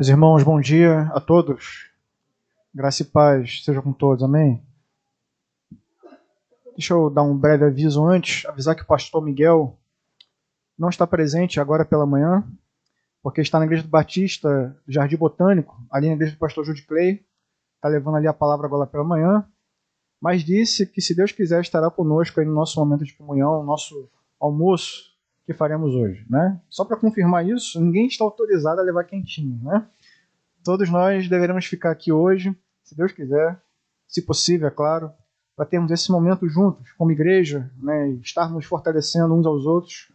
Meus irmãos, bom dia a todos. Graça e paz seja com todos, amém? Deixa eu dar um breve aviso antes, avisar que o pastor Miguel não está presente agora pela manhã, porque está na igreja do Batista do Jardim Botânico, ali na igreja do pastor Jude Clay, está levando ali a palavra agora pela manhã, mas disse que se Deus quiser estará conosco aí no nosso momento de comunhão, no nosso almoço que faremos hoje, né? Só para confirmar isso, ninguém está autorizado a levar quentinho, né? Todos nós deveremos ficar aqui hoje, se Deus quiser, se possível, é claro, para termos esse momento juntos, como igreja, né, estarmos fortalecendo uns aos outros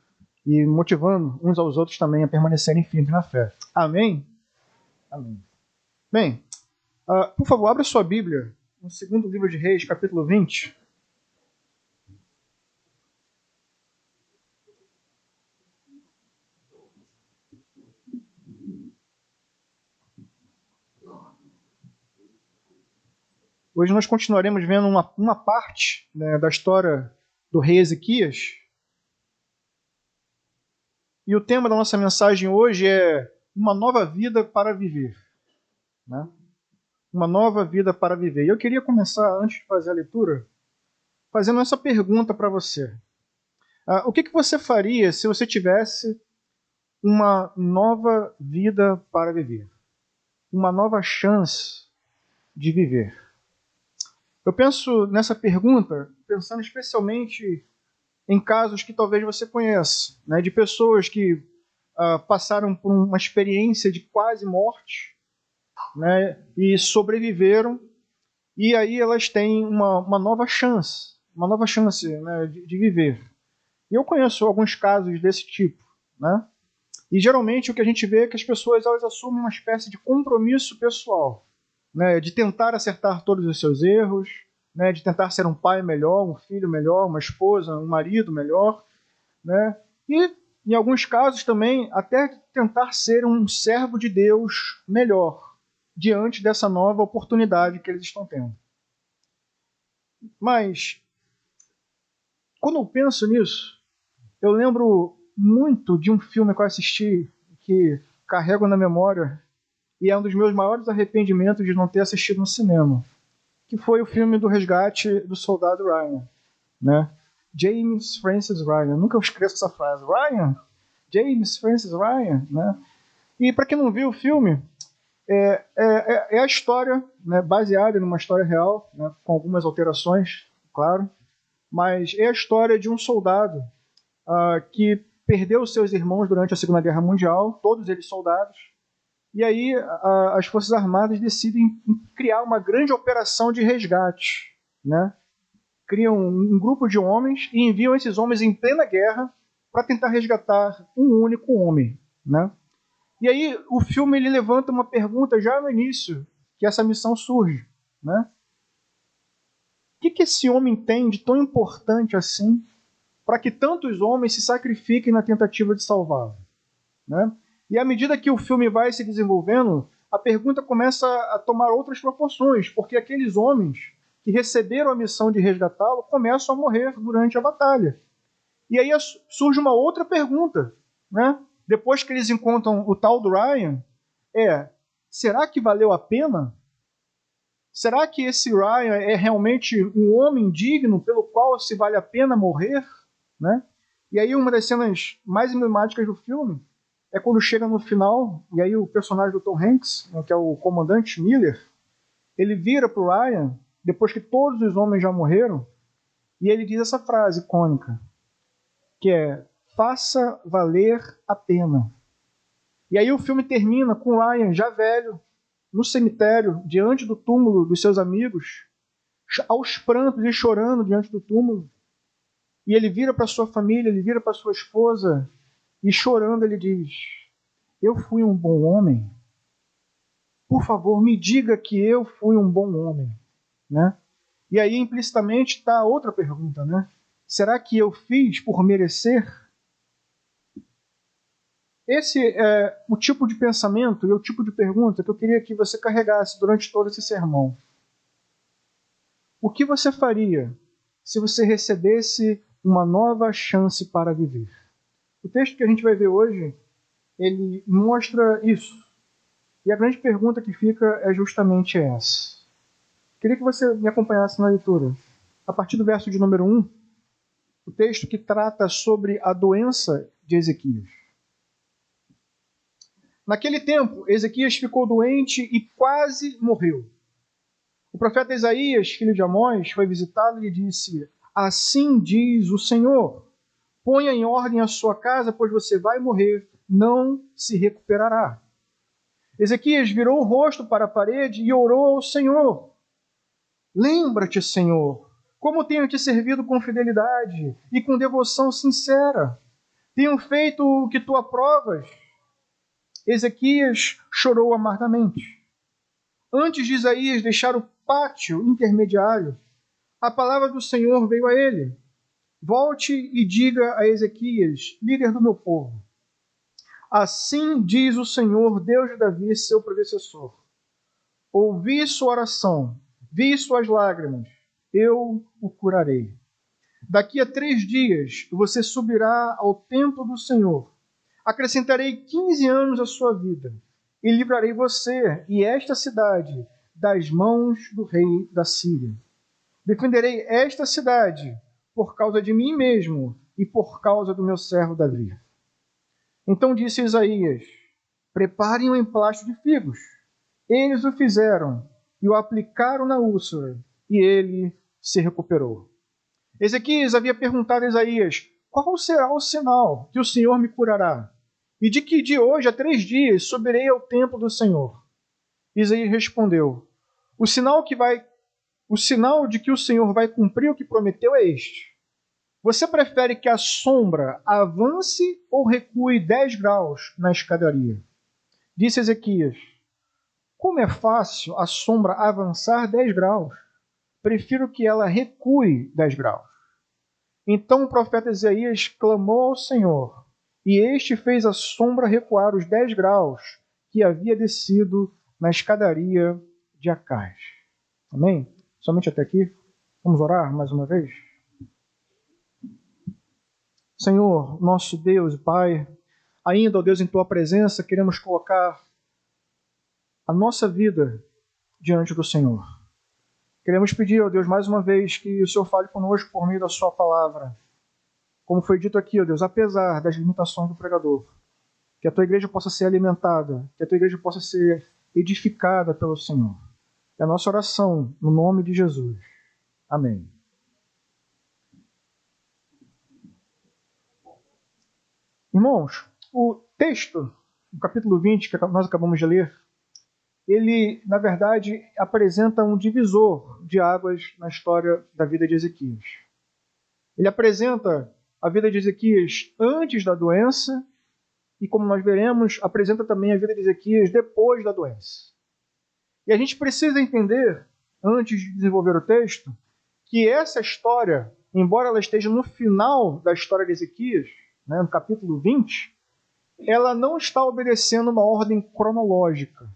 e motivando uns aos outros também a permanecerem firmes na fé. Amém? Amém. Bem, por favor, abra sua Bíblia no segundo livro de Reis, capítulo 20. Hoje nós continuaremos vendo uma parte, né, da história do rei Ezequias. E o tema da nossa mensagem hoje é uma nova vida para viver. Né? Uma nova vida para viver. E eu queria começar, antes de fazer a leitura, fazendo essa pergunta para você. O que você faria se você tivesse uma nova vida para viver? Uma nova chance de viver? Eu penso nessa pergunta, pensando especialmente em casos que talvez você conheça, né, de pessoas que passaram por uma experiência de quase morte, né, e sobreviveram, e aí elas têm uma nova chance, né, de viver. E eu conheço alguns casos desse tipo, né? E geralmente o que a gente vê é que as pessoas elas assumem uma espécie de compromisso pessoal, né, de tentar acertar todos os seus erros, né, de tentar ser um pai melhor, um filho melhor, uma esposa, um marido melhor, né? E em alguns casos também até tentar ser um servo de Deus melhor diante dessa nova oportunidade que eles estão tendo. Mas quando eu penso nisso, eu lembro muito de um filme que eu assisti que carrego na memória e é um dos meus maiores arrependimentos de não ter assistido no cinema, que foi o filme do resgate do soldado Ryan, né? James Francis Ryan. Eu nunca esqueço essa frase. Ryan? James Francis Ryan, né? E para quem não viu o filme, é a história, né, baseada numa história real, né, com algumas alterações, claro, mas é a história de um soldado que perdeu seus irmãos durante a Segunda Guerra Mundial, todos eles soldados, e aí as Forças Armadas decidem criar uma grande operação de resgate, né? Criam um grupo de homens e enviam esses homens em plena guerra para tentar resgatar um único homem, né? E aí o filme ele levanta uma pergunta já no início que essa missão surge, né? O que esse homem tem de tão importante assim para que tantos homens se sacrifiquem na tentativa de salvá-lo, né? E à medida que o filme vai se desenvolvendo, a pergunta começa a tomar outras proporções, porque aqueles homens que receberam a missão de resgatá-lo começam a morrer durante a batalha. E aí surge uma outra pergunta, né? Depois que eles encontram o tal do Ryan, será que valeu a pena? Será que esse Ryan é realmente um homem digno pelo qual se vale a pena morrer? Né? E aí uma das cenas mais emblemáticas do filme é quando chega no final, e aí o personagem do Tom Hanks, que é o comandante Miller, ele vira para o Ryan, depois que todos os homens já morreram, e ele diz essa frase icônica, que é: faça valer a pena. E aí o filme termina com o Ryan já velho, no cemitério, diante do túmulo dos seus amigos, aos prantos e chorando diante do túmulo. E ele vira para sua família, ele vira para sua esposa, e chorando ele diz: eu fui um bom homem? Por favor, me diga que eu fui um bom homem, né? E aí implicitamente está outra pergunta, né? Será que eu fiz por merecer? Esse é o tipo de pensamento e o tipo de pergunta que eu queria que você carregasse durante todo esse sermão. O que você faria se você recebesse uma nova chance para viver? O texto que a gente vai ver hoje, ele mostra isso. E a grande pergunta que fica é justamente essa. Queria que você me acompanhasse na leitura. A partir do verso de número 1, o texto que trata sobre a doença de Ezequias. Naquele tempo, Ezequias ficou doente e quase morreu. O profeta Isaías, filho de Amós, foi visitá-lo e lhe disse: assim diz o Senhor, ponha em ordem a sua casa, pois você vai morrer, não se recuperará. Ezequias virou o rosto para a parede e orou ao Senhor. Lembra-te, Senhor, como tenho te servido com fidelidade e com devoção sincera. Tenho feito o que tu aprovas. Ezequias chorou amargamente. Antes de Isaías deixar o pátio intermediário, a palavra do Senhor veio a ele. Volte e diga a Ezequias, líder do meu povo. Assim diz o Senhor, Deus de Davi, seu predecessor. Ouvi sua oração, vi suas lágrimas, eu o curarei. Daqui a 3 dias você subirá ao templo do Senhor. Acrescentarei 15 anos à sua vida e livrarei você e esta cidade das mãos do rei da Síria. Defenderei esta cidade por causa de mim mesmo e por causa do meu servo Davi. Então disse Isaías: preparem um emplasto de figos. Eles o fizeram e o aplicaram na úlcera, e ele se recuperou. Ezequias havia perguntado a Isaías: qual será o sinal que o Senhor me curará? E de que de hoje a 3 dias subirei ao templo do Senhor? Isaías respondeu: o sinal de que o Senhor vai cumprir o que prometeu é este. Você prefere que a sombra avance ou recue 10 graus na escadaria? Disse Ezequias: como é fácil a sombra avançar 10 graus? Prefiro que ela recue 10 graus. Então o profeta Isaías clamou ao Senhor, e este fez a sombra recuar os 10 graus que havia descido na escadaria de Acaz. Amém? Somente até aqui. Vamos orar mais uma vez? Senhor, nosso Deus e Pai, ainda, ó Deus, em Tua presença, queremos colocar a nossa vida diante do Senhor. Queremos pedir, ó Deus, mais uma vez, que o Senhor fale conosco por meio da Sua palavra. Como foi dito aqui, ó Deus, apesar das limitações do pregador, que a Tua igreja possa ser alimentada, que a Tua igreja possa ser edificada pelo Senhor. É a nossa oração, no nome de Jesus. Amém. Irmãos, o texto, no capítulo 20, que nós acabamos de ler, ele, na verdade, apresenta um divisor de águas na história da vida de Ezequias. Ele apresenta a vida de Ezequias antes da doença e, como nós veremos, apresenta também a vida de Ezequias depois da doença. E a gente precisa entender, antes de desenvolver o texto, que essa história, embora ela esteja no final da história de Ezequias, no capítulo 20, ela não está obedecendo uma ordem cronológica.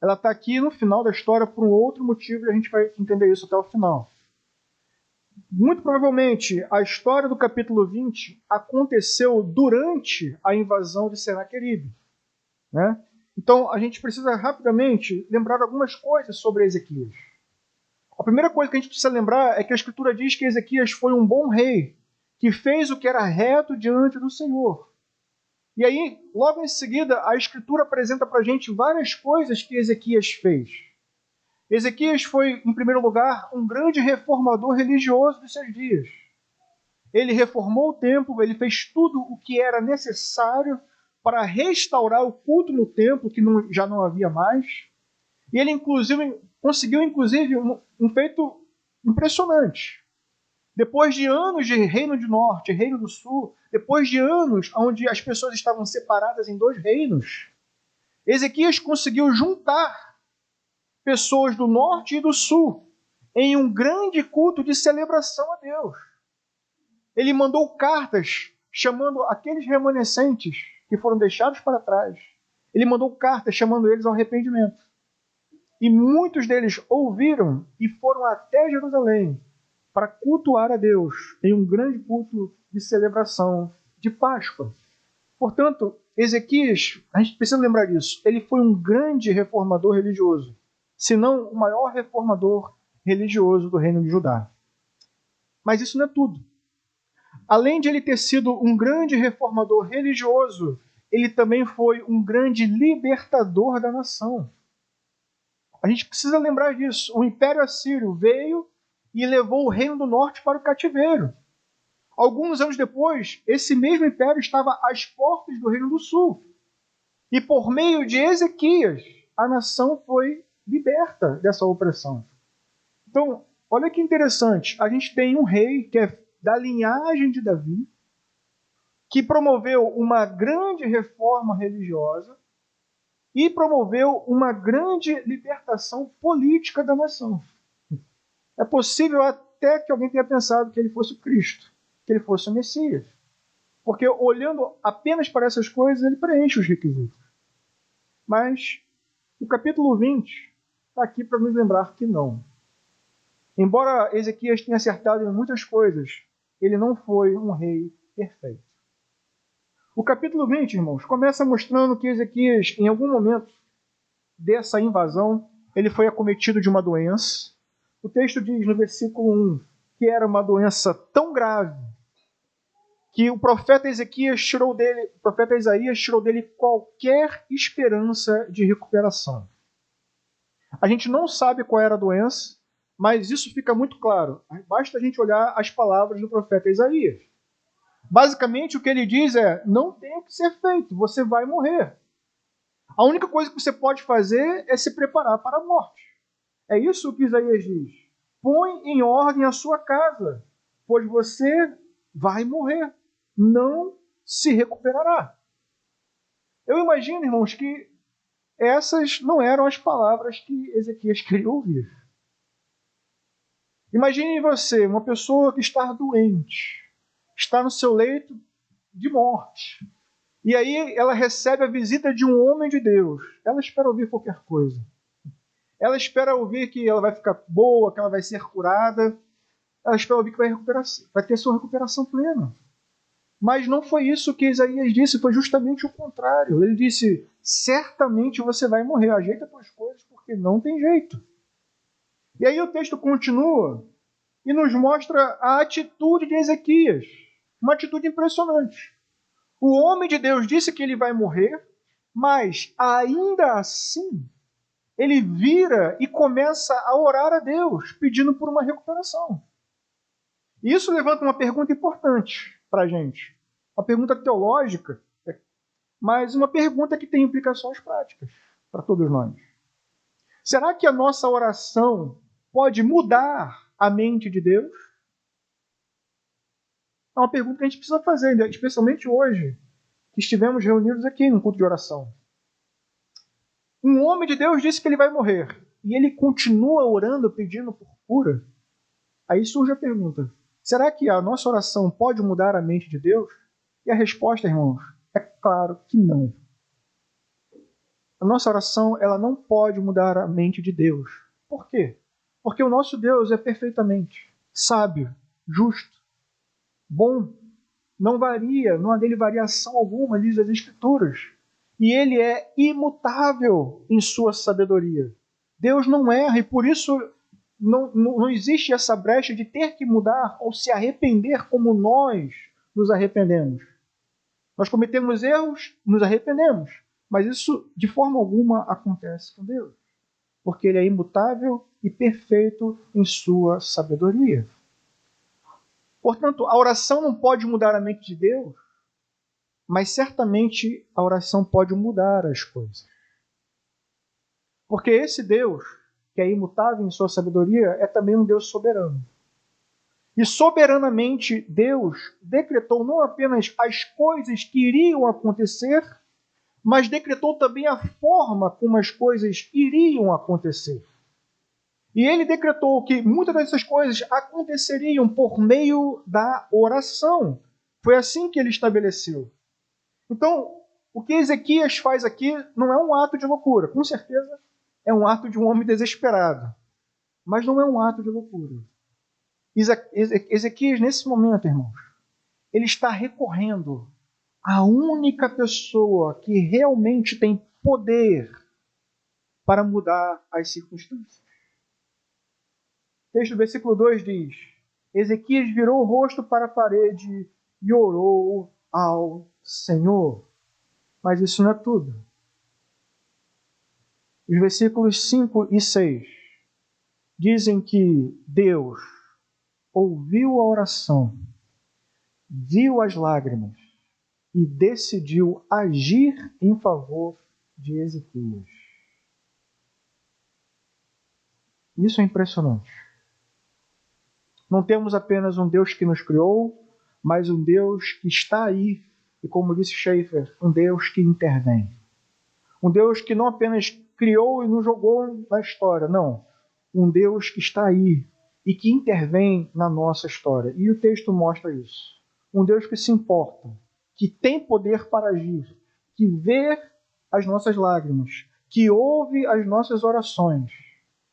Ela está aqui no final da história por um outro motivo e a gente vai entender isso até o final. Muito provavelmente, a história do capítulo 20 aconteceu durante a invasão de Senaqueribe. Né? Então, a gente precisa rapidamente lembrar algumas coisas sobre Ezequias. A primeira coisa que a gente precisa lembrar é que a Escritura diz que Ezequias foi um bom rei, que fez o que era reto diante do Senhor. E aí, logo em seguida, a Escritura apresenta para a gente várias coisas que Ezequias fez. Ezequias foi, em primeiro lugar, um grande reformador religioso dos seus dias. Ele reformou o templo, ele fez tudo o que era necessário para restaurar o culto no templo, que já não havia mais. E ele conseguiu um feito impressionante. Depois de anos de reino do norte e reino do sul, depois de anos onde as pessoas estavam separadas em 2 reinos, Ezequias conseguiu juntar pessoas do norte e do sul em um grande culto de celebração a Deus. Ele mandou cartas chamando aqueles remanescentes que foram deixados para trás. Ele mandou cartas chamando eles ao arrependimento. E muitos deles ouviram e foram até Jerusalém para cultuar a Deus em um grande culto de celebração de Páscoa. Portanto, Ezequias, a gente precisa lembrar disso, ele foi um grande reformador religioso, se não o maior reformador religioso do reino de Judá. Mas isso não é tudo. Além de ele ter sido um grande reformador religioso, ele também foi um grande libertador da nação. A gente precisa lembrar disso. O Império Assírio veio e levou o Reino do Norte para o cativeiro. Alguns anos depois, esse mesmo império estava às portas do Reino do Sul. E por meio de Ezequias, a nação foi liberta dessa opressão. Então, olha que interessante. A gente tem um rei que é da linhagem de Davi, que promoveu uma grande reforma religiosa e promoveu uma grande libertação política da nação. É possível até que alguém tenha pensado que ele fosse o Cristo, que ele fosse o Messias. Porque olhando apenas para essas coisas, ele preenche os requisitos. Mas o capítulo 20 está aqui para nos lembrar que não. Embora Ezequias tenha acertado em muitas coisas, ele não foi um rei perfeito. O capítulo 20, irmãos, começa mostrando que Ezequias, em algum momento dessa invasão, ele foi acometido de uma doença. O texto diz no versículo 1 que era uma doença tão grave que o profeta Isaías tirou dele qualquer esperança de recuperação. A gente não sabe qual era a doença, mas isso fica muito claro. Basta a gente olhar as palavras do profeta Isaías. Basicamente, o que ele diz é: não tem o que ser feito, você vai morrer. A única coisa que você pode fazer é se preparar para a morte. É isso que Isaías diz. Põe em ordem a sua casa, pois você vai morrer. Não se recuperará. Eu imagino, irmãos, que essas não eram as palavras que Ezequias queria ouvir. Imagine você, uma pessoa que está doente, está no seu leito de morte, e aí ela recebe a visita de um homem de Deus. Ela espera ouvir qualquer coisa. Ela espera ouvir que ela vai ficar boa, que ela vai ser curada. Ela espera ouvir que vai ter sua recuperação plena. Mas não foi isso que Isaías disse, foi justamente o contrário. Ele disse: certamente você vai morrer, ajeita as tuas coisas, porque não tem jeito. E aí o texto continua e nos mostra a atitude de Ezequias. Uma atitude impressionante. O homem de Deus disse que ele vai morrer, mas ainda assim ele vira e começa a orar a Deus, pedindo por uma recuperação. E isso levanta uma pergunta importante para a gente. Uma pergunta teológica, mas uma pergunta que tem implicações práticas para todos nós. Será que a nossa oração pode mudar a mente de Deus? É uma pergunta que a gente precisa fazer, especialmente hoje, que estivemos reunidos aqui no culto de oração. Um homem de Deus disse que ele vai morrer, e ele continua orando, pedindo por cura. Aí surge a pergunta: será que a nossa oração pode mudar a mente de Deus? E a resposta, irmãos, é claro que não. A nossa oração, ela não pode mudar a mente de Deus. Por quê? Porque o nosso Deus é perfeitamente sábio, justo, bom, não varia, não há nele variação alguma, diz as Escrituras. E ele é imutável em sua sabedoria. Deus não erra e por isso não existe essa brecha de ter que mudar ou se arrepender como nós nos arrependemos. Nós cometemos erros, nos arrependemos, mas isso de forma alguma acontece com Deus, porque ele é imutável e perfeito em sua sabedoria. Portanto, a oração não pode mudar a mente de Deus, mas certamente a oração pode mudar as coisas. Porque esse Deus, que é imutável em sua sabedoria, é também um Deus soberano. E soberanamente Deus decretou não apenas as coisas que iriam acontecer, mas decretou também a forma como as coisas iriam acontecer. E ele decretou que muitas dessas coisas aconteceriam por meio da oração. Foi assim que ele estabeleceu. Então, o que Ezequias faz aqui não é um ato de loucura. Com certeza é um ato de um homem desesperado. Mas não é um ato de loucura. Ezequias, nesse momento, irmãos, ele está recorrendo a única pessoa que realmente tem poder para mudar as circunstâncias. O texto do versículo 2 diz: Ezequias virou o rosto para a parede e orou ao Senhor. Mas isso não é tudo. Os versículos 5 e 6 dizem que Deus ouviu a oração, viu as lágrimas e decidiu agir em favor de Ezequias. Isso é impressionante. Não temos apenas um Deus que nos criou, mas um Deus que está aí, e como disse Schaeffer, um Deus que intervém. Um Deus que não apenas criou e nos jogou na história, não. Um Deus que está aí e que intervém na nossa história. E o texto mostra isso. Um Deus que se importa, que tem poder para agir, que vê as nossas lágrimas, que ouve as nossas orações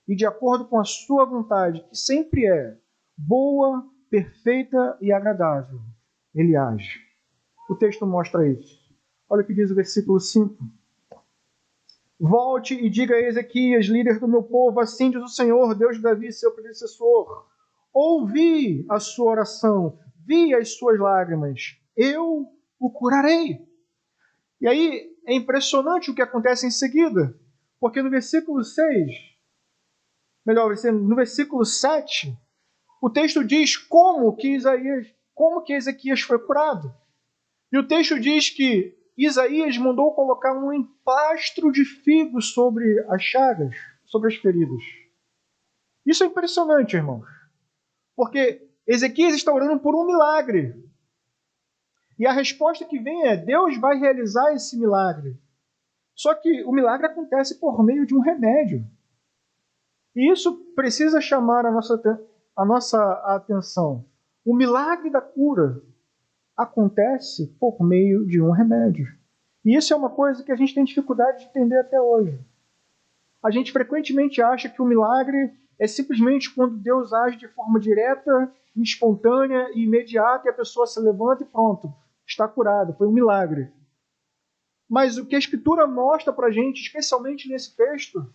e, de acordo com a sua vontade, que sempre é boa, perfeita e agradável, ele age. O texto mostra isso. Olha o que diz o versículo 5. Volte e diga a Ezequias, líder do meu povo, assim diz o Senhor, Deus de Davi, seu predecessor. Ouvi a sua oração, vi as suas lágrimas, eu o curarei. E aí é impressionante o que acontece em seguida, porque no versículo 6, no versículo 7, o texto diz como que Ezequias foi curado. E o texto diz que Isaías mandou colocar um emplastro de figo sobre as chagas, sobre as feridas. Isso é impressionante, irmãos. Porque Ezequias está orando por um milagre. E a resposta que vem é: Deus vai realizar esse milagre. Só que o milagre acontece por meio de um remédio. E isso precisa chamar a nossa atenção. O milagre da cura acontece por meio de um remédio. E isso é uma coisa que a gente tem dificuldade de entender até hoje. A gente frequentemente acha que o milagre é simplesmente quando Deus age de forma direta, espontânea e imediata e a pessoa se levanta e pronto, está curada, foi um milagre. Mas o que a Escritura mostra para a gente, especialmente nesse texto,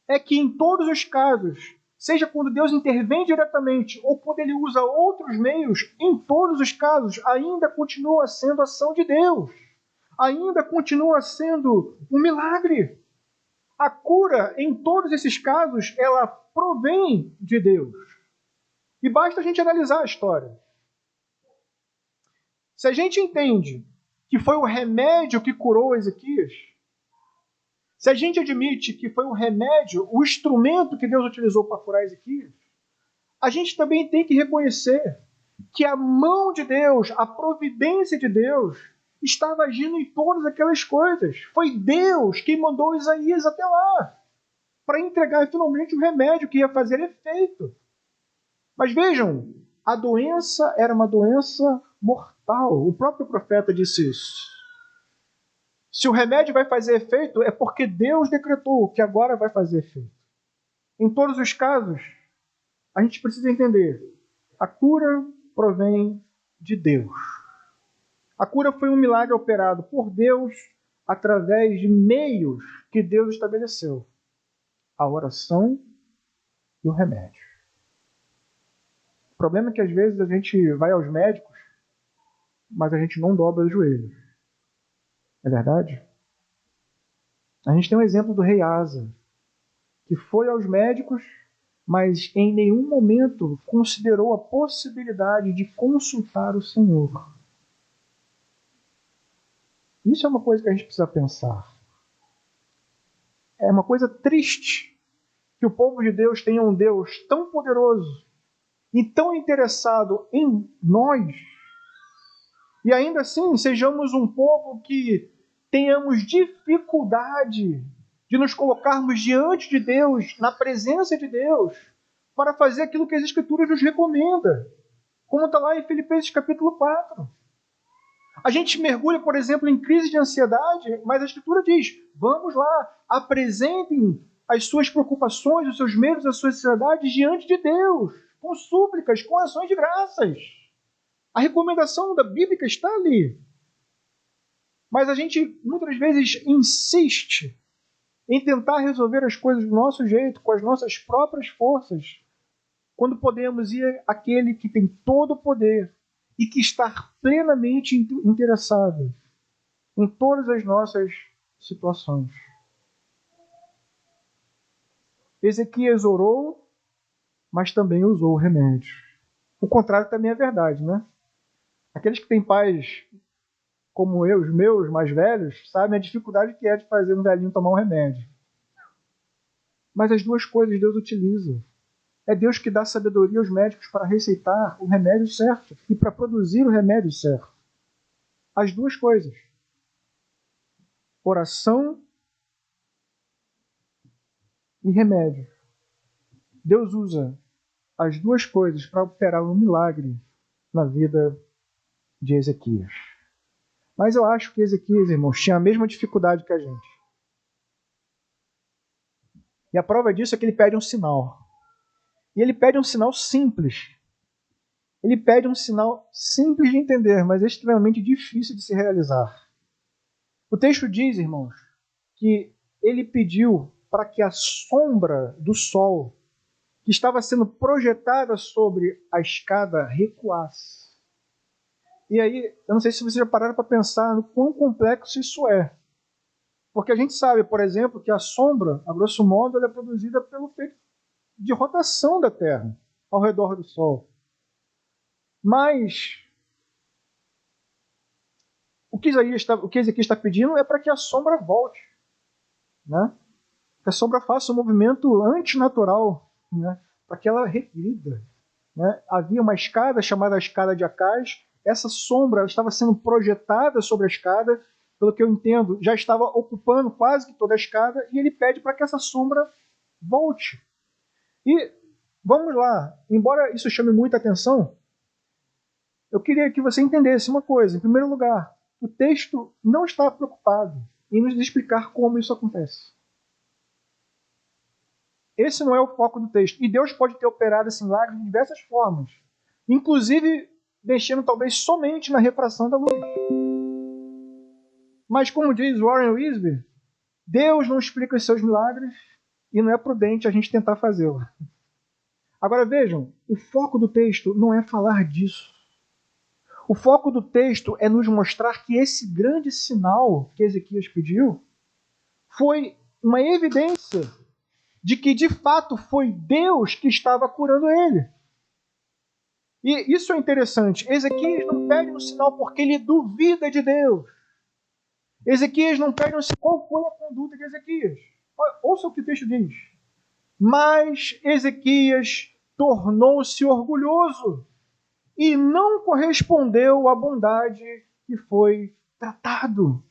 é que em todos os casos, seja quando Deus intervém diretamente ou quando ele usa outros meios, em todos os casos ainda continua sendo a ação de Deus. Ainda continua sendo um milagre. A cura, em todos esses casos, ela provém de Deus. E basta a gente analisar a história. Se a gente entende que foi o remédio que curou Ezequias, se a gente admite que foi o remédio, o instrumento que Deus utilizou para curar Ezequias, a gente também tem que reconhecer que a mão de Deus, a providência de Deus, estava agindo em todas aquelas coisas. Foi Deus quem mandou Isaías até lá, para entregar finalmente o remédio que ia fazer efeito. Mas vejam, a doença era uma doença mortal. O próprio profeta disse isso. Se o remédio vai fazer efeito, é porque Deus decretou que agora vai fazer efeito. Em todos os casos, a gente precisa entender: a cura provém de Deus. A cura foi um milagre operado por Deus através de meios que Deus estabeleceu: a oração e o remédio. O problema é que às vezes a gente vai aos médicos, mas a gente não dobra os joelhos. É verdade? A gente tem um exemplo do rei Asa, que foi aos médicos, mas em nenhum momento considerou a possibilidade de consultar o Senhor. Isso é uma coisa que a gente precisa pensar. É uma coisa triste que o povo de Deus tenha um Deus tão poderoso e tão interessado em nós, e ainda assim sejamos um povo que tenhamos dificuldade de nos colocarmos diante de Deus, na presença de Deus, para fazer aquilo que as Escrituras nos recomenda, como está lá em Filipenses capítulo 4. A gente mergulha, por exemplo, em crise de ansiedade, mas a Escritura diz: vamos lá, apresentem as suas preocupações, os seus medos, as suas ansiedades diante de Deus, com súplicas, com ações de graças. A recomendação da Bíblia está ali. Mas a gente muitas vezes insiste em tentar resolver as coisas do nosso jeito, com as nossas próprias forças, quando podemos ir àquele que tem todo o poder e que está plenamente interessado em todas as nossas situações. Ezequias orou, mas também usou o remédio. O contrário também é verdade, né? Aqueles que têm pais como eu, os meus mais velhos, sabem a dificuldade que é de fazer um velhinho tomar um remédio. Mas as duas coisas Deus utiliza. É Deus que dá sabedoria aos médicos para receitar o remédio certo e para produzir o remédio certo. As duas coisas. Oração e remédio. Deus usa as duas coisas para operar um milagre na vida de Ezequias. Mas eu acho que Ezequias, irmãos, tinha a mesma dificuldade que a gente. E a prova disso é que ele pede um sinal. E ele pede um sinal simples. Ele pede um sinal simples de entender, mas extremamente difícil de se realizar. O texto diz, irmãos, que ele pediu para que a sombra do sol que estava sendo projetada sobre a escada recuasse. E aí, eu não sei se vocês já pararam para pensar no quão complexo isso é. Porque a gente sabe, por exemplo, que a sombra, a grosso modo, ela é produzida pelo feito de rotação da Terra ao redor do Sol. Mas o que Ezequias está pedindo é para que a sombra volte, né? Que a sombra faça um movimento antinatural, né? Para que ela regrida. Né? Havia uma escada chamada escada de Acás. Essa sombra estava sendo projetada sobre a escada, pelo que eu entendo, já estava ocupando quase que toda a escada, e ele pede para que essa sombra volte. E vamos lá, embora isso chame muita atenção, eu queria que você entendesse uma coisa. Em primeiro lugar, o texto não está preocupado em nos explicar como isso acontece. Esse não é o foco do texto. E Deus pode ter operado esse milagre de diversas formas, inclusive mexendo talvez somente na refração da luz. Mas como diz Warren Wiersbe, Deus não explica os seus milagres e não é prudente a gente tentar fazê-lo. Agora vejam, o foco do texto não é falar disso. O foco do texto é nos mostrar que esse grande sinal que Ezequias pediu foi uma evidência de que de fato foi Deus que estava curando ele. E isso é interessante. Ezequias não pede um sinal porque ele duvida de Deus. Ezequias não pede um sinal. Qual foi a conduta de Ezequias? Ouça o que o texto diz. Mas Ezequias tornou-se orgulhoso e não correspondeu à bondade que foi tratado.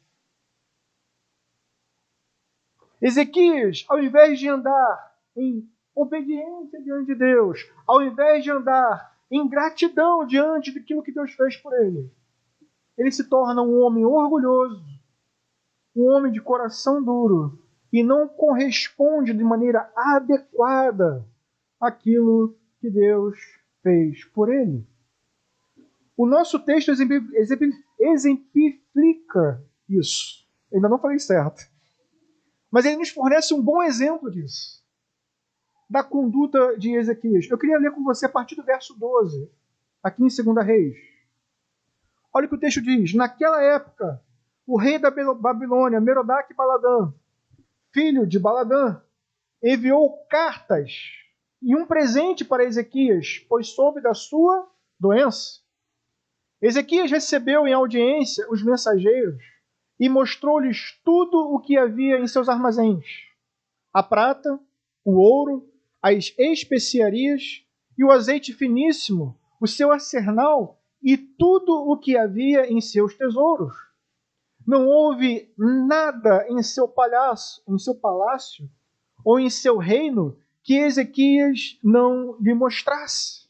Ezequias, ao invés de andar em obediência diante de Deus, ao invés de andar em gratidão diante daquilo que Deus fez por ele, ele se torna um homem orgulhoso, um homem de coração duro, e não corresponde de maneira adequada àquilo que Deus fez por ele. O nosso texto exemplifica isso. Ainda não falei certo. Mas ele nos fornece um bom exemplo disso, da conduta de Ezequias. Eu queria ler com você a partir do verso 12, aqui em 2 Reis. Olha o que o texto diz. Naquela época, o rei da Babilônia, Merodach-Baladã, filho de Baladã, enviou cartas e um presente para Ezequias, pois soube da sua doença. Ezequias recebeu em audiência os mensageiros e mostrou-lhes tudo o que havia em seus armazéns: a prata, o ouro, as especiarias e o azeite finíssimo, o seu arsenal e tudo o que havia em seus tesouros. Não houve nada em seu palácio ou em seu reino que Ezequias não lhe mostrasse.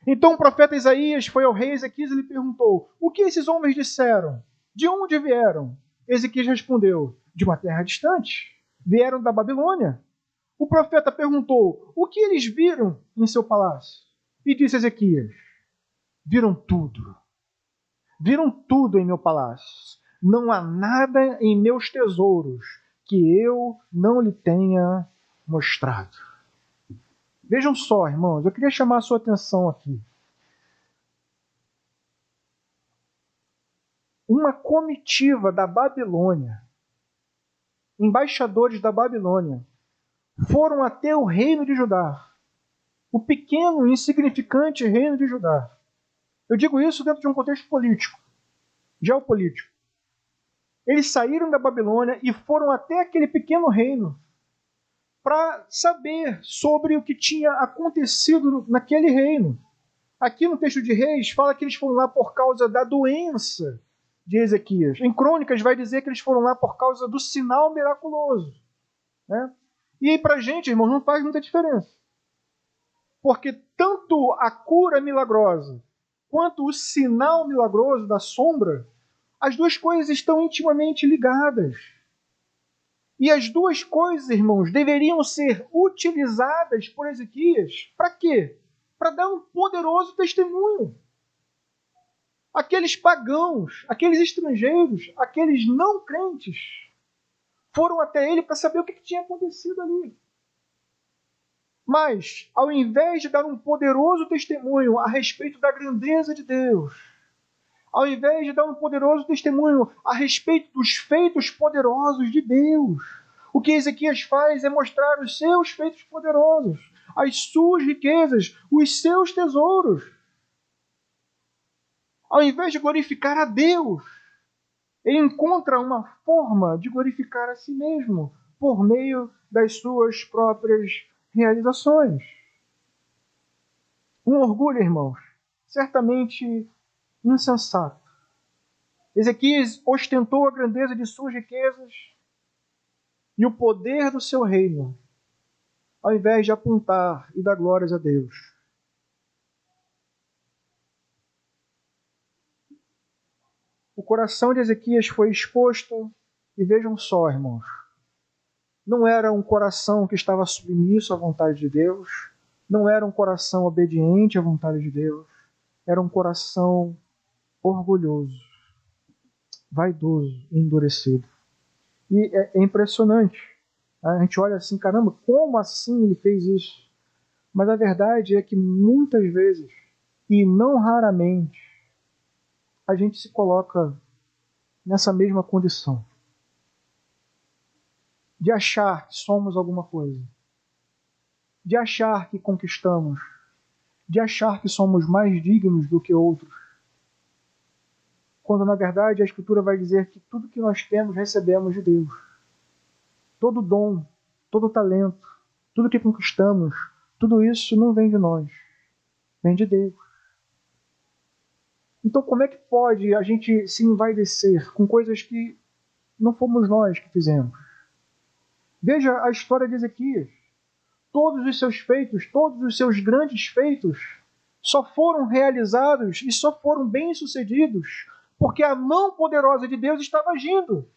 Então o profeta Isaías foi ao rei Ezequias e lhe perguntou: o que esses homens disseram? De onde vieram? Ezequias respondeu: de uma terra distante. Vieram da Babilônia. O profeta perguntou: o que eles viram em seu palácio? E disse Ezequias: viram tudo. Viram tudo em meu palácio. não há nada em meus tesouros que eu não lhe tenha mostrado. Vejam só, irmãos, eu queria chamar a sua atenção aqui. Uma comitiva da Babilônia, embaixadores da Babilônia, foram até o reino de Judá, o pequeno e insignificante reino de Judá. Eu digo isso dentro de um contexto político, geopolítico. Eles saíram da Babilônia e foram até aquele pequeno reino para saber sobre o que tinha acontecido naquele reino. Aqui no texto de Reis fala que eles foram lá por causa da doença de Ezequias. Em Crônicas vai dizer que eles foram lá por causa do sinal miraculoso. Né? E aí pra gente, irmãos, não faz muita diferença. Porque tanto a cura milagrosa quanto o sinal milagroso da sombra, as duas coisas estão intimamente ligadas. E as duas coisas, irmãos, deveriam ser utilizadas por Ezequias para quê? Para dar um poderoso testemunho. Aqueles pagãos, aqueles estrangeiros, aqueles não crentes, foram até ele para saber o que tinha acontecido ali. Mas, ao invés de dar um poderoso testemunho a respeito da grandeza de Deus, ao invés de dar um poderoso testemunho a respeito dos feitos poderosos de Deus, o que Ezequias faz é mostrar os seus feitos poderosos, as suas riquezas, os seus tesouros. Ao invés de glorificar a Deus, ele encontra uma forma de glorificar a si mesmo por meio das suas próprias realizações. Um orgulho, irmãos, certamente insensato. Ezequias ostentou a grandeza de suas riquezas e o poder do seu reino, ao invés de apontar e dar glórias a Deus. O coração de Ezequias foi exposto, e vejam só, irmãos, não era um coração que estava submisso à vontade de Deus, não era um coração obediente à vontade de Deus, era um coração orgulhoso, vaidoso e endurecido. E é impressionante. A gente olha assim, caramba, como assim ele fez isso? Mas a verdade é que muitas vezes, e não raramente, a gente se coloca nessa mesma condição. De achar que somos alguma coisa. De achar que conquistamos. De achar que somos mais dignos do que outros. Quando, na verdade, a Escritura vai dizer que tudo que nós temos, recebemos de Deus. Todo dom, todo talento, tudo que conquistamos, tudo isso não vem de nós. Vem de Deus. Então, como é que pode a gente se envaidecer com coisas que não fomos nós que fizemos? Veja a história de Ezequias. Todos os seus feitos, todos os seus grandes feitos, só foram realizados e só foram bem-sucedidos porque a mão poderosa de Deus estava agindo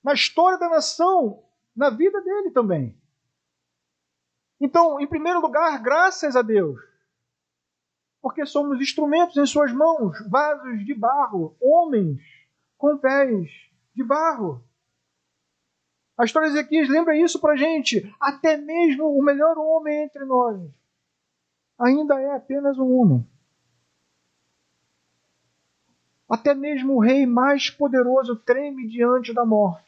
na história da nação, na vida dele também. Então, em primeiro lugar, graças a Deus, porque somos instrumentos em suas mãos, vasos de barro, homens com pés de barro. A história de Ezequias lembra isso pra gente. Até mesmo o melhor homem entre nós ainda é apenas um homem. Até mesmo o rei mais poderoso treme diante da morte.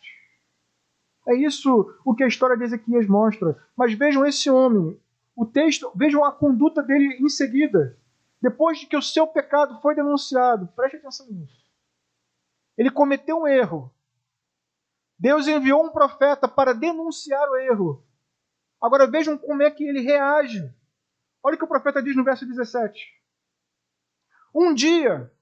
É isso o que a história de Ezequias mostra. Mas vejam esse homem, o texto, vejam a conduta dele em seguida. Depois de que o seu pecado foi denunciado, preste atenção nisso. Ele cometeu um erro. Deus enviou um profeta para denunciar o erro. Agora vejam como é que ele reage. Olha o que o profeta diz no verso 17. Um dia,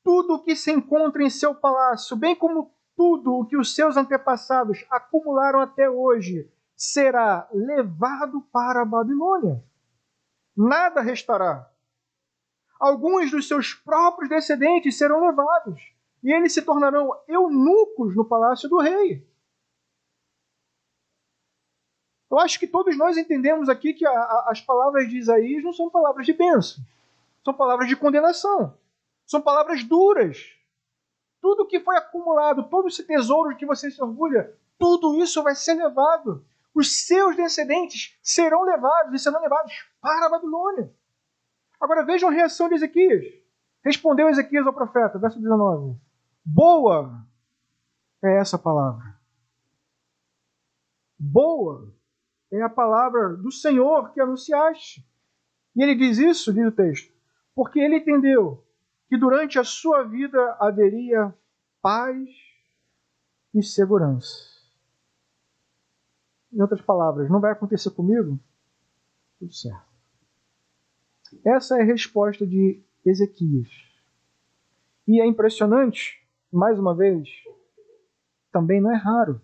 tudo o que se encontra em seu palácio, bem como tudo o que os seus antepassados acumularam até hoje, será levado para a Babilônia. Nada restará. Alguns dos seus próprios descendentes serão levados, e eles se tornarão eunucos no palácio do rei. Eu acho que todos nós entendemos aqui que as palavras de Isaías não são palavras de bênção, são palavras de condenação, são palavras duras. Tudo que foi acumulado, todo esse tesouro de que você se orgulha, tudo isso vai ser levado. Os seus descendentes serão levados e serão levados para a Babilônia. Agora vejam a reação de Ezequias. Respondeu Ezequias ao profeta, verso 19. Boa é essa palavra. Boa é a palavra do Senhor que anunciaste. E ele diz isso, diz o texto, porque ele entendeu que durante a sua vida haveria paz e segurança. Em outras palavras, não vai acontecer comigo? Tudo certo. Essa é a resposta de Ezequias. E é impressionante, mais uma vez, também não é raro,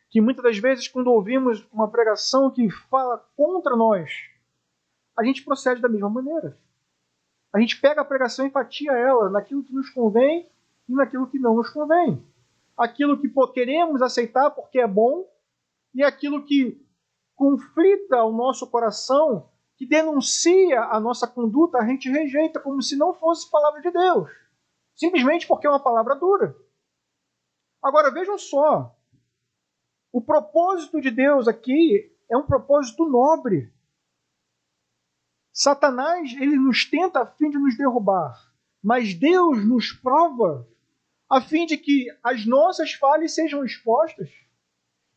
que muitas das vezes, quando ouvimos uma pregação que fala contra nós, a gente procede da mesma maneira. A gente pega a pregação e fatia ela naquilo que nos convém e naquilo que não nos convém. Aquilo que queremos aceitar porque é bom e aquilo que conflita o nosso coração, que denuncia a nossa conduta, a gente rejeita como se não fosse palavra de Deus. Simplesmente porque é uma palavra dura. Agora vejam só, o propósito de Deus aqui é um propósito nobre. Satanás, ele nos tenta a fim de nos derrubar, mas Deus nos prova a fim de que as nossas falhas sejam expostas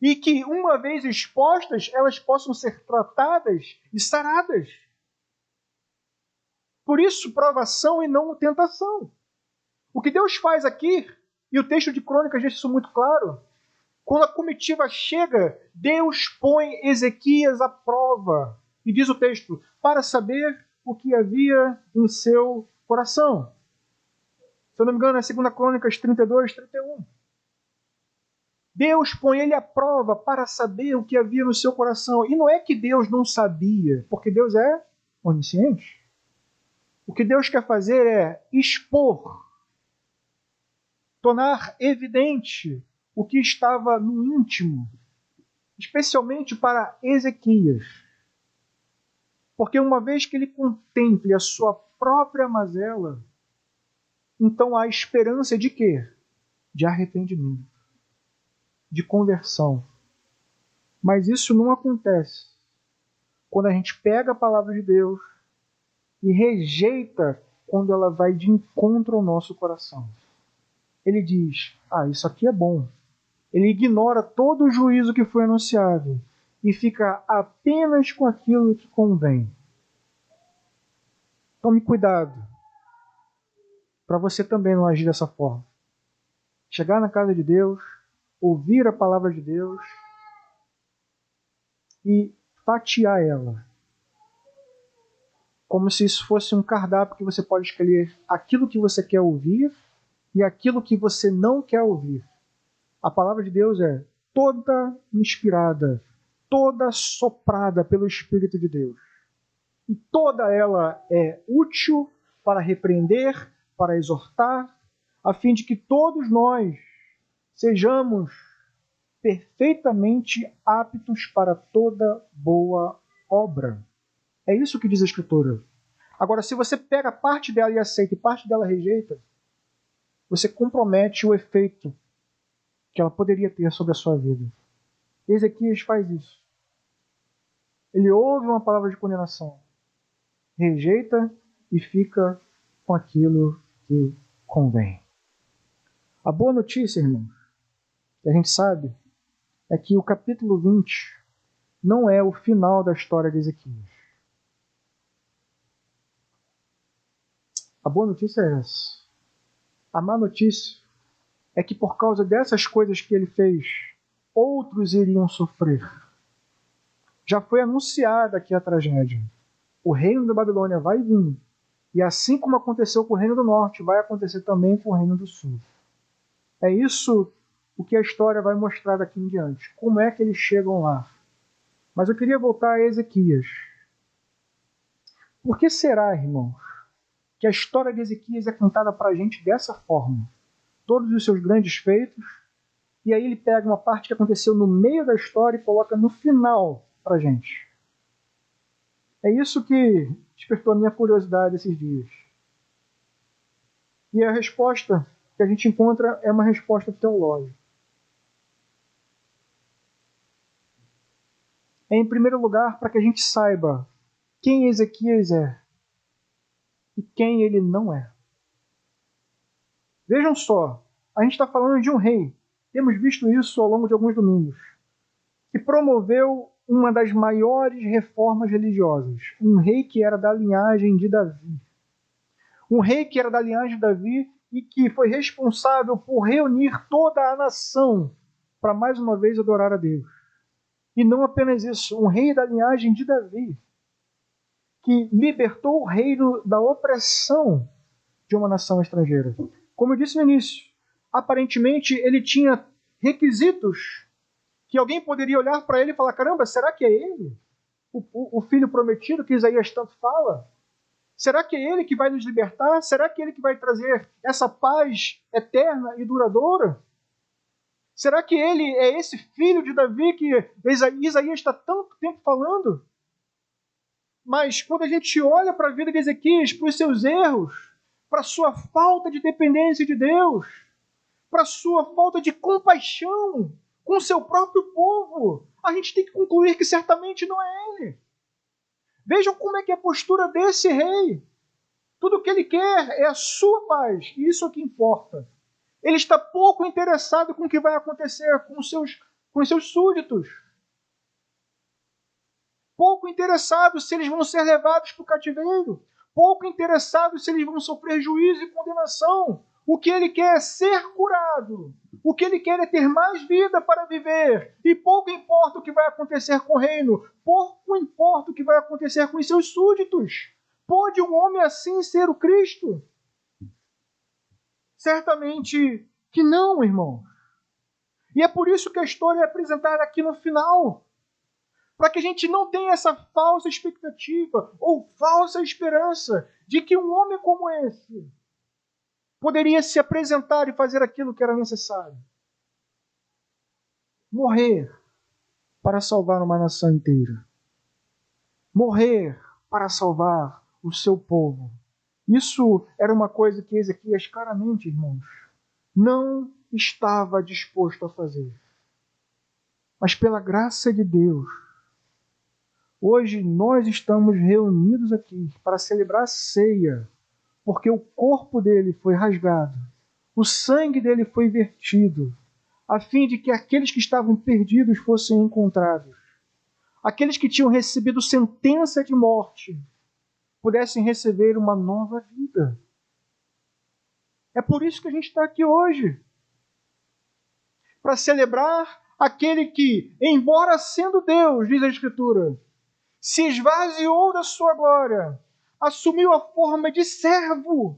e que, uma vez expostas, elas possam ser tratadas e saradas. Por isso, provação e não tentação. O que Deus faz aqui, e o texto de Crônicas deixa isso muito claro, quando a comitiva chega, Deus põe Ezequias à prova. E diz o texto, para saber o que havia em seu coração. Se eu não me engano, é 2 Crônicas 32, 31. Deus põe ele à prova para saber o que havia no seu coração. E não é que Deus não sabia, porque Deus é onisciente. O que Deus quer fazer é expor, tornar evidente o que estava no íntimo, especialmente para Ezequias. Porque uma vez que ele contemple a sua própria mazela, então há esperança de quê? De arrependimento, de conversão. Mas isso não acontece quando a gente pega a palavra de Deus e rejeita quando ela vai de encontro ao nosso coração. Ele diz, isso aqui é bom. Ele ignora todo o juízo que foi anunciado e fica apenas com aquilo que convém. Tome cuidado para você também não agir dessa forma. Chegar na casa de Deus, ouvir a palavra de Deus e fatiar ela. Como se isso fosse um cardápio que você pode escolher aquilo que você quer ouvir e aquilo que você não quer ouvir. A palavra de Deus é toda inspirada, toda soprada pelo Espírito de Deus. E toda ela é útil para repreender, para exortar, a fim de que todos nós sejamos perfeitamente aptos para toda boa obra. É isso que diz a Escritura. Agora, se você pega parte dela e aceita e parte dela rejeita, você compromete o efeito que ela poderia ter sobre a sua vida. Ezequias faz isso. Ele ouve uma palavra de condenação, rejeita e fica com aquilo que convém. A boa notícia, irmãos, que a gente sabe, é que o capítulo 20 não é o final da história de Ezequias. A boa notícia é essa. A má notícia é que por causa dessas coisas que ele fez, outros iriam sofrer. Já foi anunciada aqui a tragédia. O reino da Babilônia vai vir. E assim como aconteceu com o reino do norte, vai acontecer também com o reino do sul. É isso o que a história vai mostrar daqui em diante. Como é que eles chegam lá. Mas eu queria voltar a Ezequias. Por que será, irmãos, que a história de Ezequias é contada para a gente dessa forma? Todos os seus grandes feitos, e aí ele pega uma parte que aconteceu no meio da história e coloca no final para a gente. É isso que despertou a minha curiosidade esses dias. E a resposta que a gente encontra é uma resposta teológica. É, em primeiro lugar, para que a gente saiba quem Ezequias é e quem ele não é. Vejam só, a gente está falando de um rei, temos visto isso ao longo de alguns domingos, que promoveu uma das maiores reformas religiosas. Um rei que era da linhagem de Davi. Um rei que era da linhagem de Davi e que foi responsável por reunir toda a nação para mais uma vez adorar a Deus. E não apenas isso, um rei da linhagem de Davi, que libertou o reino da opressão de uma nação estrangeira. Como eu disse no início, aparentemente ele tinha requisitos que alguém poderia olhar para ele e falar: caramba, será que é ele? O filho prometido que Isaías tanto fala? Será que é ele que vai nos libertar? Será que é ele que vai trazer essa paz eterna e duradoura? Será que ele é esse filho de Davi que Isaías está tanto tempo falando? Mas quando a gente olha para a vida de Ezequias, para os seus erros, para a sua falta de dependência de Deus, para a sua falta de compaixão com o seu próprio povo, a gente tem que concluir que certamente não é ele. Vejam como é que é a postura desse rei. Tudo o que ele quer é a sua paz, e isso é o que importa. Ele está pouco interessado com o que vai acontecer com os seus súditos. Pouco interessado se eles vão ser levados para o cativeiro. Pouco interessado se eles vão sofrer juízo e condenação. O que ele quer é ser curado. O que ele quer é ter mais vida para viver. E pouco importa o que vai acontecer com o reino. Pouco importa o que vai acontecer com os seus súditos. Pode um homem assim ser o Cristo? Certamente que não, irmão. E é por isso que a história é apresentada aqui no final. Para que a gente não tenha essa falsa expectativa ou falsa esperança de que um homem como esse poderia se apresentar e fazer aquilo que era necessário. Morrer para salvar uma nação inteira. Morrer para salvar o seu povo. Isso era uma coisa que Ezequias claramente, irmãos, não estava disposto a fazer. Mas pela graça de Deus, hoje nós estamos reunidos aqui para celebrar a ceia, porque o corpo dele foi rasgado, o sangue dele foi vertido, a fim de que aqueles que estavam perdidos fossem encontrados. Aqueles que tinham recebido sentença de morte pudessem receber uma nova vida. É por isso que a gente está aqui hoje. Para celebrar aquele que, embora sendo Deus, diz a Escritura, se esvaziou da sua glória, assumiu a forma de servo.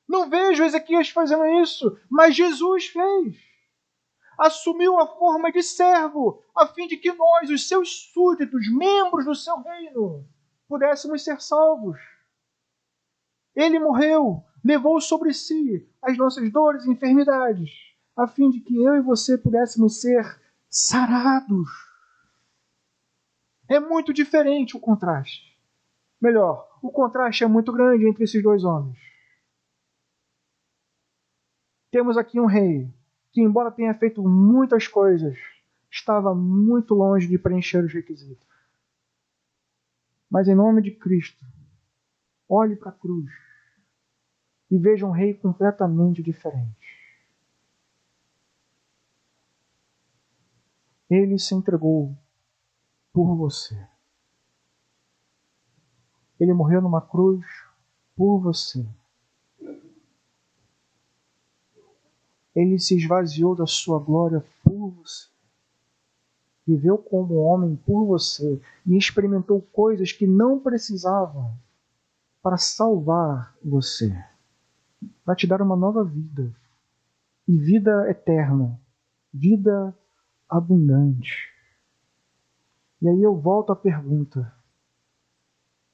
Não vejo Ezequias fazendo isso, mas Jesus fez. Assumiu a forma de servo, a fim de que nós, os seus súditos, membros do seu reino, pudéssemos ser salvos. Ele morreu, levou sobre si as nossas dores e enfermidades, a fim de que eu e você pudéssemos ser sarados. É muito diferente o contraste. Melhor, o contraste é muito grande entre esses dois homens. Temos aqui um rei que, embora tenha feito muitas coisas, estava muito longe de preencher os requisitos. Mas em nome de Cristo, olhe para a cruz e veja um rei completamente diferente. Ele se entregou por você. Ele morreu numa cruz por você. Ele se esvaziou da sua glória por você. Viveu como homem por você e experimentou coisas que não precisavam para salvar você, para te dar uma nova vida, e vida eterna, vida abundante. E aí eu volto à pergunta: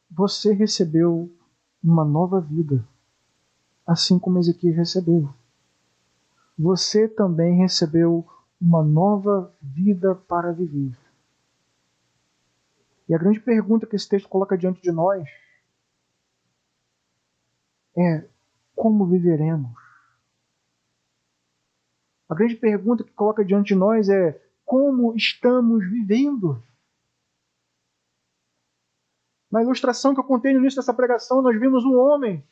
você recebeu uma nova vida, assim como Ezequias recebeu? Você também recebeu uma nova vida para viver. E a grande pergunta que esse texto coloca diante de nós é: como viveremos? A grande pergunta que coloca diante de nós é: como estamos vivendo? Na ilustração que eu contei no início dessa pregação, nós vimos um homem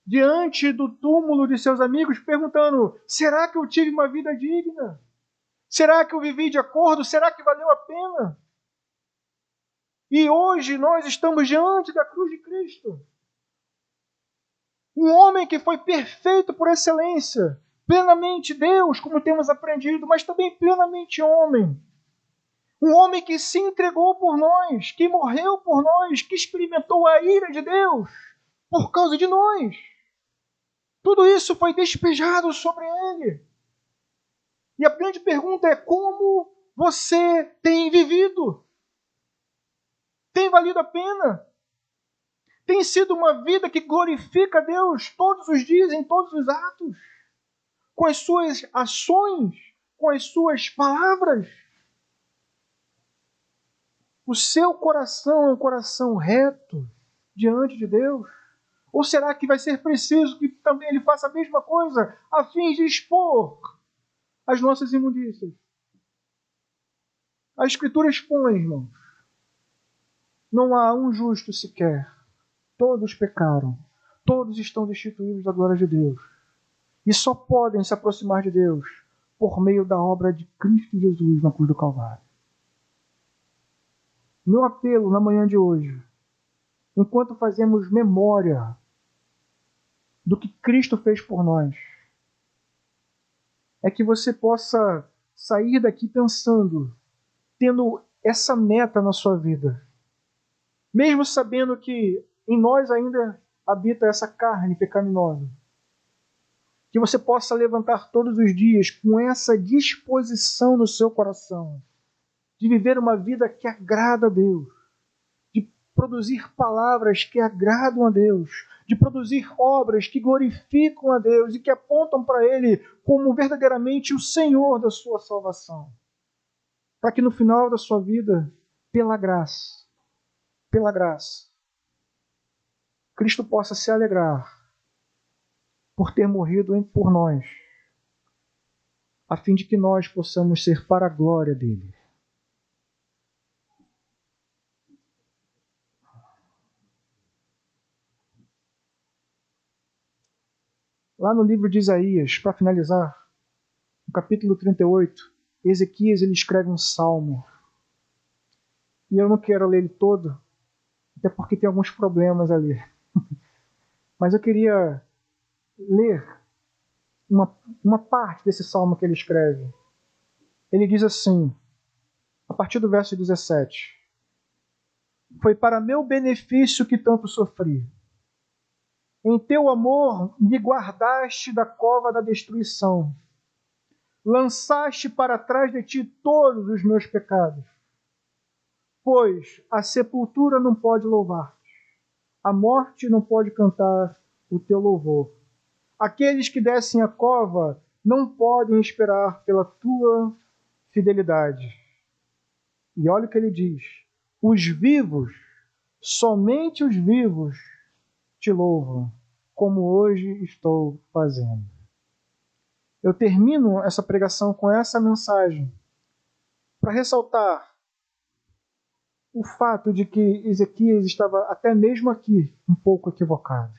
diante do túmulo de seus amigos perguntando: será que eu tive uma vida digna? Será que eu vivi de acordo? Será que valeu a pena? E hoje nós estamos diante da cruz de Cristo. Um homem que foi perfeito por excelência, plenamente Deus, como temos aprendido, mas também plenamente homem. Um homem que se entregou por nós, que morreu por nós, que experimentou a ira de Deus por causa de nós. Tudo isso foi despejado sobre ele. E a grande pergunta é: como você tem vivido? Tem valido a pena? Tem sido uma vida que glorifica a Deus todos os dias, em todos os atos? Com as suas ações? Com as suas palavras? O seu coração é um coração reto diante de Deus? Ou será que vai ser preciso que também ele faça a mesma coisa a fim de expor as nossas imundícias? A Escritura expõe, irmãos. Não há um justo sequer. Todos pecaram. Todos estão destituídos da glória de Deus. E só podem se aproximar de Deus por meio da obra de Cristo Jesus na cruz do Calvário. Meu apelo na manhã de hoje, enquanto fazemos memória do que Cristo fez por nós, é que você possa sair daqui pensando, tendo essa meta na sua vida. Mesmo sabendo que em nós ainda habita essa carne pecaminosa. Que você possa levantar todos os dias com essa disposição no seu coração de viver uma vida que agrada a Deus, de produzir palavras que agradam a Deus, de produzir obras que glorificam a Deus e que apontam para Ele como verdadeiramente o Senhor da sua salvação. Para que no final da sua vida, pela graça, Cristo possa se alegrar por ter morrido por nós, a fim de que nós possamos ser para a glória dele. Lá no livro de Isaías, para finalizar, no capítulo 38, Ezequias ele escreve um salmo. E eu não quero ler ele todo, até porque tem alguns problemas ali. Mas eu queria ler uma parte desse salmo que ele escreve. Ele diz assim, a partir do verso 17: Foi para meu benefício que tanto sofri. Em teu amor me guardaste da cova da destruição. Lançaste para trás de ti todos os meus pecados. Pois a sepultura não pode louvar-te, a morte não pode cantar o teu louvor. Aqueles que descem a cova não podem esperar pela tua fidelidade. E olha o que ele diz: os vivos, somente os vivos, te louvam, como hoje estou fazendo. Eu termino essa pregação com essa mensagem para ressaltar o fato de que Ezequias estava até mesmo aqui um pouco equivocado.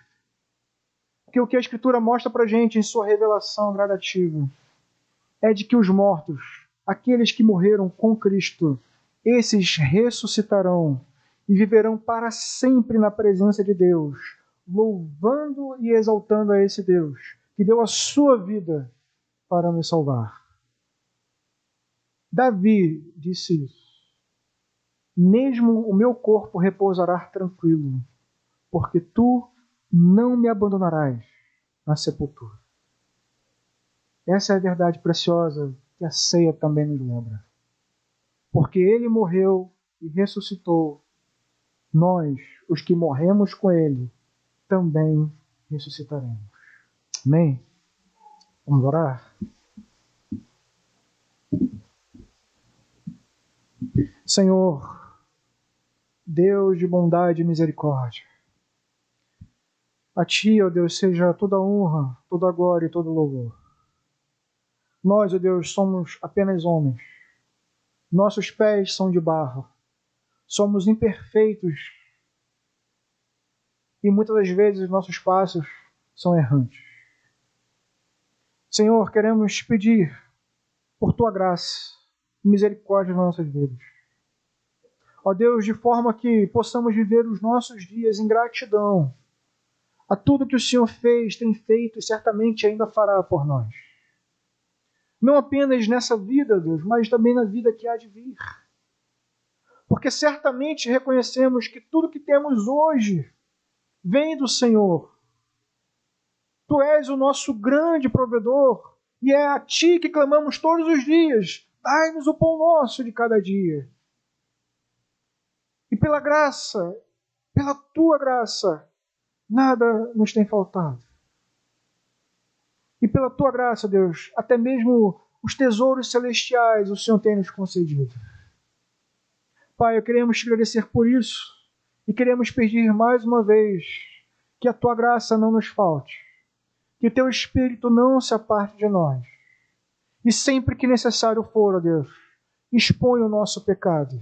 Porque o que a Escritura mostra para a gente em sua revelação gradativa é de que os mortos, aqueles que morreram com Cristo, esses ressuscitarão e viverão para sempre na presença de Deus, louvando e exaltando a esse Deus que deu a sua vida para nos salvar. Davi disse isso. Mesmo o meu corpo repousará tranquilo, porque tu não me abandonarás na sepultura. Essa é a verdade preciosa que a ceia também nos lembra. Porque ele morreu e ressuscitou, nós, os que morremos com ele, também ressuscitaremos. Amém? Vamos orar? Senhor, Deus de bondade e misericórdia, a Ti, ó Deus, seja toda honra, toda glória e todo louvor. Nós, ó Deus, somos apenas homens. Nossos pés são de barro. Somos imperfeitos e muitas das vezes nossos passos são errantes. Senhor, queremos pedir por Tua graça e misericórdia nas nossas vidas. Ó Deus, de forma que possamos viver os nossos dias em gratidão a tudo que o Senhor fez, tem feito e certamente ainda fará por nós. Não apenas nessa vida, Deus, mas também na vida que há de vir. Porque certamente reconhecemos que tudo que temos hoje vem do Senhor. Tu és o nosso grande provedor e é a Ti que clamamos todos os dias. Dai-nos o pão nosso de cada dia. E pela graça, pela Tua graça, nada nos tem faltado. E pela Tua graça, Deus, até mesmo os tesouros celestiais o Senhor tem nos concedido. Pai, queremos te agradecer por isso e queremos pedir mais uma vez que a Tua graça não nos falte, que Teu Espírito não se aparte de nós. E sempre que necessário for, ó Deus, expõe o nosso pecado,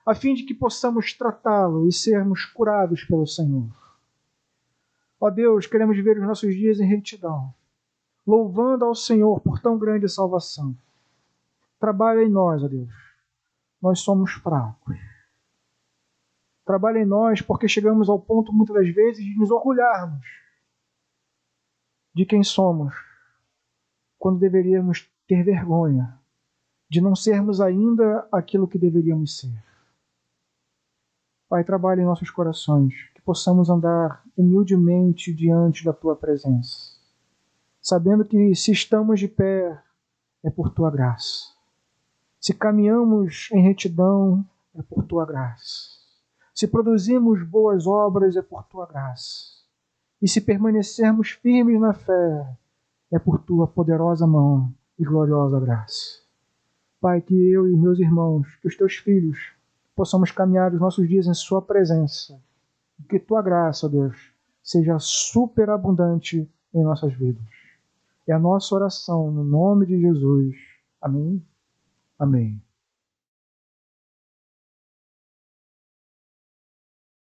a fim de que possamos tratá-lo e sermos curados pelo Senhor. Ó Deus, queremos viver os nossos dias em retidão, louvando ao Senhor por tão grande salvação. Trabalha em nós, ó Deus. Nós somos fracos. Trabalha em nós porque chegamos ao ponto, muitas das vezes, de nos orgulharmos de quem somos, quando deveríamos ter vergonha de não sermos ainda aquilo que deveríamos ser. Pai, trabalha em nossos corações, que possamos andar humildemente diante da Tua presença, sabendo que se estamos de pé é por Tua graça. Se caminhamos em retidão é por Tua graça. Se produzimos boas obras é por Tua graça. E se permanecermos firmes na fé é por Tua poderosa mão e gloriosa graça. Pai, que eu e meus irmãos, que os Teus filhos, possamos caminhar os nossos dias em Sua presença. E que Tua graça, ó Deus, seja superabundante em nossas vidas. É a nossa oração no nome de Jesus. Amém. Amém.